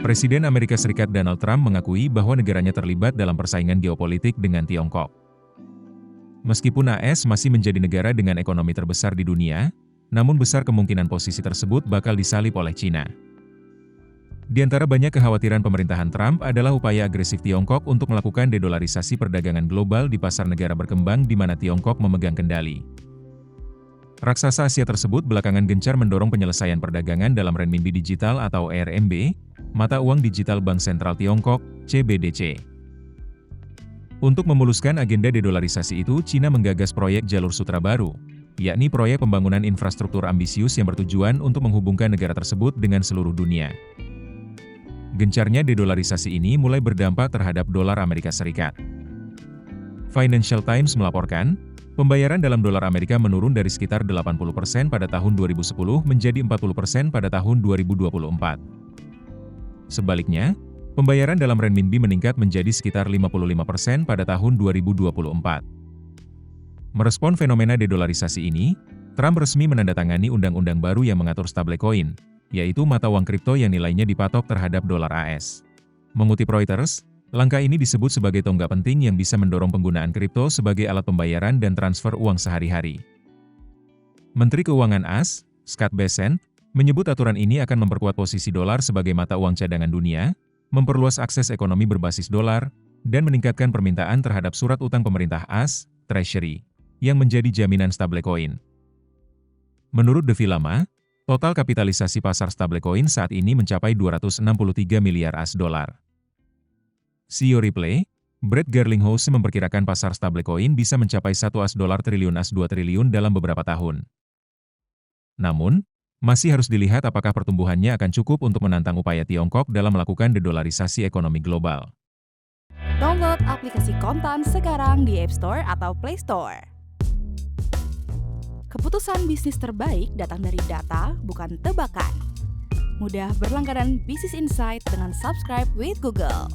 Presiden Amerika Serikat Donald Trump mengakui bahwa negaranya terlibat dalam persaingan geopolitik dengan Tiongkok. Meskipun AS masih menjadi negara dengan ekonomi terbesar di dunia, namun besar kemungkinan posisi tersebut bakal disalip oleh China. Di antara banyak kekhawatiran pemerintahan Trump adalah upaya agresif Tiongkok untuk melakukan dedolarisasi perdagangan global di pasar negara berkembang di mana Tiongkok memegang kendali. Raksasa Asia tersebut belakangan gencar mendorong penyelesaian perdagangan dalam renminbi digital atau RMB, mata uang digital Bank Sentral Tiongkok, CBDC. Untuk memuluskan agenda dedolarisasi itu, China menggagas proyek Jalur Sutra Baru, yakni proyek pembangunan infrastruktur ambisius yang bertujuan untuk menghubungkan negara tersebut dengan seluruh dunia. Gencarnya dedolarisasi ini mulai berdampak terhadap dolar Amerika Serikat. Financial Times melaporkan, pembayaran dalam dolar Amerika menurun dari sekitar 80% pada tahun 2010 menjadi 40% pada tahun 2024. Sebaliknya, pembayaran dalam renminbi meningkat menjadi sekitar 55% pada tahun 2024. Merespon fenomena dedolarisasi ini, Trump resmi menandatangani undang-undang baru yang mengatur stablecoin, yaitu mata uang kripto yang nilainya dipatok terhadap dolar AS. Mengutip Reuters, langkah ini disebut sebagai tonggak penting yang bisa mendorong penggunaan kripto sebagai alat pembayaran dan transfer uang sehari-hari. Menteri Keuangan AS, Scott Bessent, menyebut aturan ini akan memperkuat posisi dolar sebagai mata uang cadangan dunia, memperluas akses ekonomi berbasis dolar, dan meningkatkan permintaan terhadap surat utang pemerintah AS, Treasury, yang menjadi jaminan stablecoin. Menurut Devi Lama, total kapitalisasi pasar stablecoin saat ini mencapai 263 miliar AS dolar. CEO Ripple, Brett Garlinghouse memperkirakan pasar stablecoin bisa mencapai 1 AS dolar triliun AS 2 triliun dalam beberapa tahun. Namun, masih harus dilihat apakah pertumbuhannya akan cukup untuk menantang upaya Tiongkok dalam melakukan dedolarisasi ekonomi global. Download aplikasi Kontan sekarang di App Store atau Play Store. Keputusan bisnis terbaik datang dari data, bukan tebakan. Mudah berlangganan Business Insight dengan subscribe with Google.